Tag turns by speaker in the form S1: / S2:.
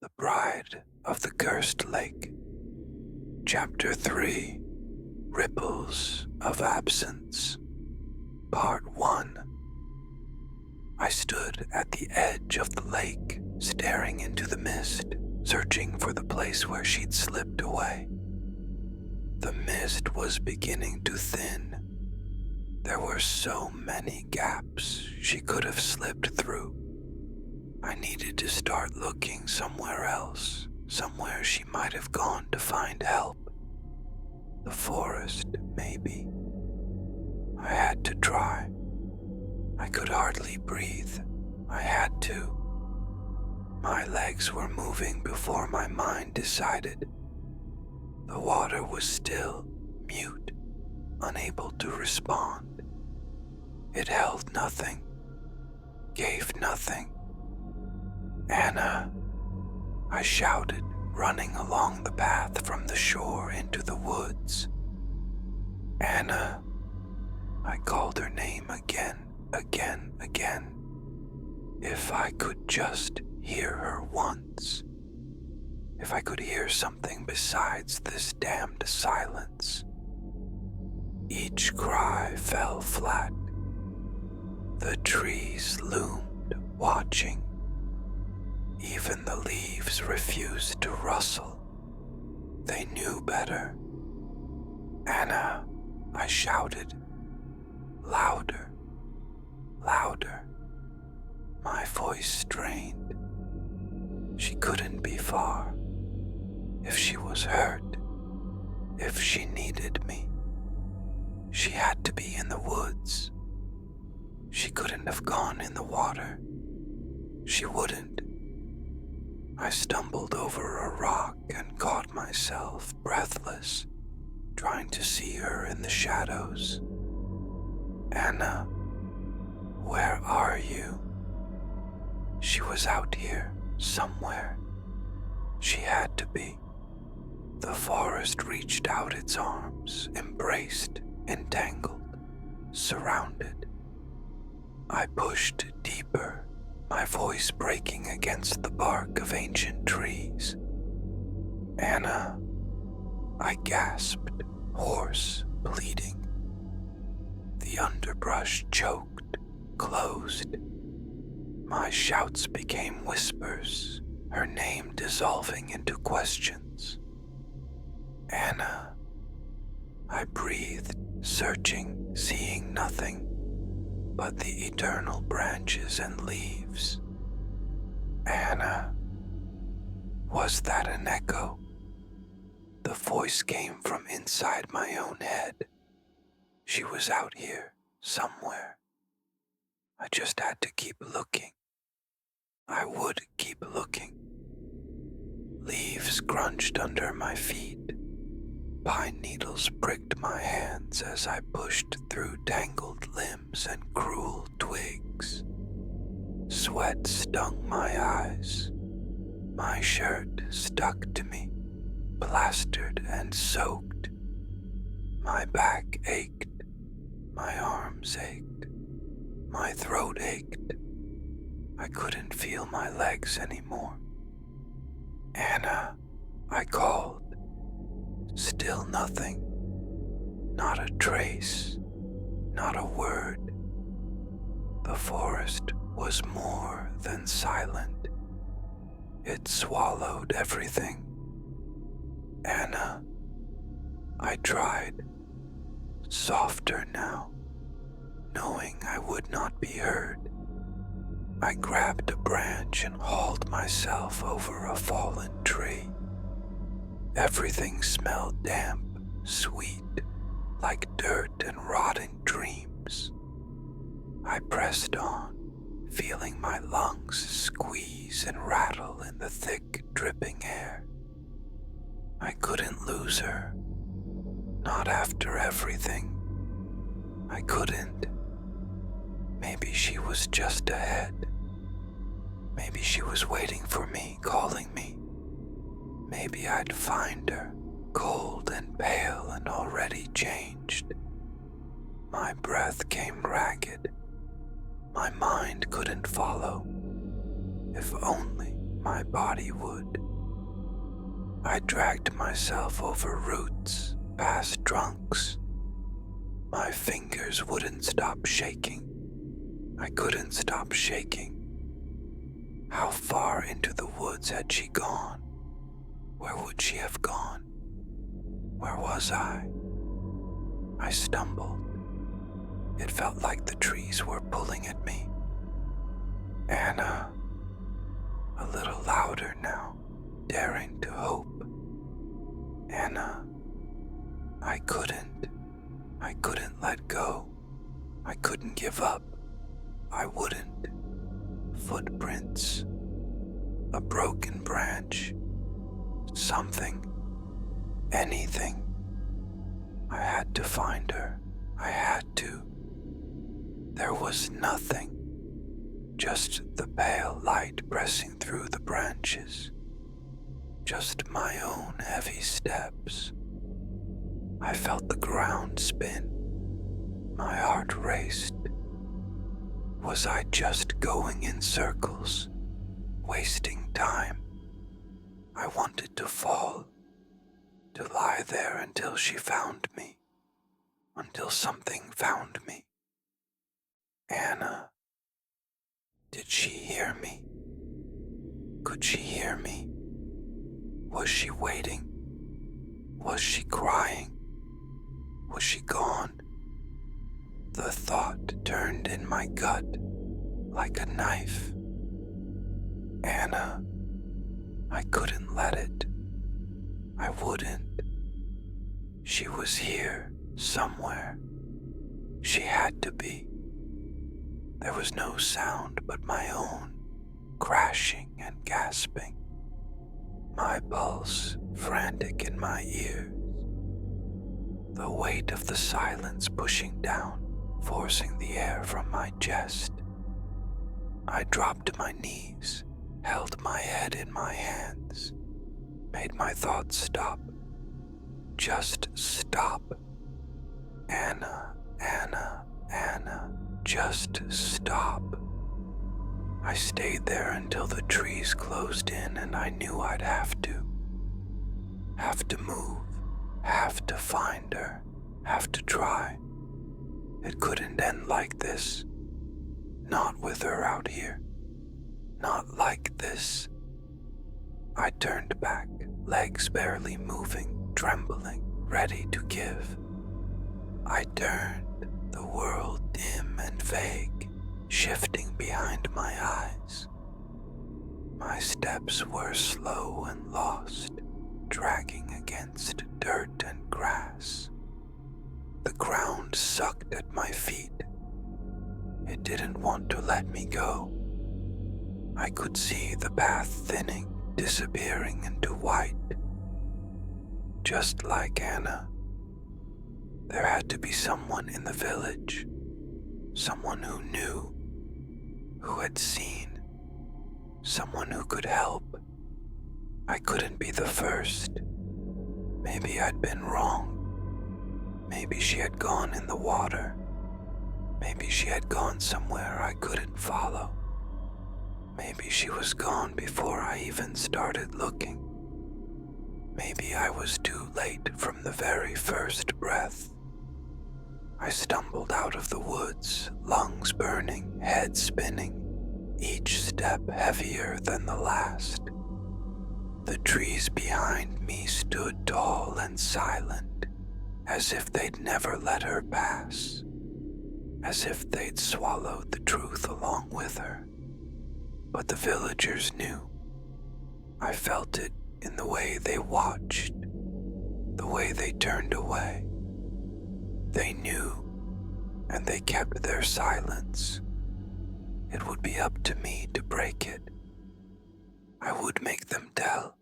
S1: The Bride of the Cursed Lake. Chapter 3, Ripples of Absence. Part 1. I stood at the edge of the lake, staring into the mist, searching for the place where she'd slipped away. The mist was beginning to thin. There were so many gaps she could have slipped through. I needed to start looking somewhere else, somewhere she might have gone to find help. The forest, maybe. I had to try. I could hardly breathe. I had to. My legs were moving before my mind decided. The water was still, mute, unable to respond. It held nothing, gave nothing. "Anna," I shouted, running along the path from the shore into the woods. "Anna." I called her name again. If I could just hear her once. If I could hear something besides this damned silence. Each cry fell flat. The trees loomed, watching. Even the leaves refused to rustle. They knew better. "Anna," I shouted. Louder, louder. My voice strained. She couldn't be far. If she was hurt, if she needed me, she had to be in the woods. She couldn't have gone in the water. She wouldn't. I stumbled over a rock and caught myself breathless, trying to see her in the shadows. "Anna, where are you?" She was out here, somewhere. She had to be. The forest reached out its arms, embraced, entangled, surrounded. I pushed deeper, my voice breaking against the bark of ancient trees. "Anna," I gasped, hoarse, bleeding. The underbrush choked, closed. My shouts became whispers, her name dissolving into questions. "Anna." I breathed, searching, seeing nothing but the eternal branches and leaves. "Anna." Was that an echo? The voice came from inside my own head. She was out here, somewhere. I just had to keep looking. I would keep looking. Leaves crunched under my feet. Pine needles pricked my hands as I pushed through tangled limbs and cruel twigs. Sweat stung my eyes. My shirt stuck to me, plastered and soaked. My back ached. My arms ached. My throat ached. I couldn't feel my legs anymore. "Anna," I called. Still nothing. Not a trace. Not a word. The forest was more than silent. It swallowed everything. "Anna," I tried. Softer now, knowing I would not be heard. I grabbed a branch and hauled myself over a fallen tree. Everything smelled damp, sweet, like dirt and rotting dreams. I pressed on, feeling my lungs squeeze and rattle in the thick, dripping air. I couldn't lose her. Not after everything. I couldn't. Maybe she was just ahead. Maybe she was waiting for me, calling me. Maybe I'd find her, cold and pale and already changed. My breath came ragged. My mind couldn't follow. If only my body would. I dragged myself over roots, past trunks. My fingers wouldn't stop shaking. I couldn't stop shaking. How far into the woods had she gone? Where would she have gone? Where was I? I stumbled. It felt like the trees were pulling at me. Anna. A little louder now, daring to hope. Anna. I couldn't let go. I couldn't give up. I wouldn't. Footprints. A broken branch. Something. Anything. I had to find her. I had to. There was nothing. Just the pale light pressing through the branches. Just my own heavy steps. I felt the ground spin. My heart raced. Was I just going in circles, wasting time? I wanted to fall, to lie there until she found me, until something found me. Anna. Did she hear me? Could she hear me? Was she waiting? Was she crying? Was she gone? The thought turned in my gut like a knife. Anna. I couldn't let it. I wouldn't. She was here, somewhere. She had to be. There was no sound but my own, crashing and gasping. My pulse frantic in my ears. The weight of the silence pushing down, forcing the air from my chest. I dropped to my knees, held my head in my hands, made my thoughts stop. Just stop. Anna, Anna, Anna, just stop. I stayed there until the trees closed in and I knew I'd have to. Have to move, have to find her, have to try. It couldn't end like this. Not with her out here. Not like this. I turned back, legs barely moving, trembling, ready to give. I turned, the world dim and vague, shifting behind my eyes. My steps were slow and lost, dragging against dirt and grass. The ground sucked at my feet. It didn't want to let me go. I could see the path thinning, disappearing into white. Just like Anna. There had to be someone in the village, someone who knew, who had seen, someone who could help. I couldn't be the first. Maybe I'd been wrong. Maybe she had gone in the water. Maybe she had gone somewhere I couldn't follow. Maybe she was gone before I even started looking. Maybe I was too late from the very first breath. I stumbled out of the woods, lungs burning, head spinning, each step heavier than the last. The trees behind me stood tall and silent, as if they'd never let her pass, as if they'd swallowed the truth along with her. But the villagers knew. I felt it in the way they watched, the way they turned away. They knew, and they kept their silence. It would be up to me to break it. I would make them tell.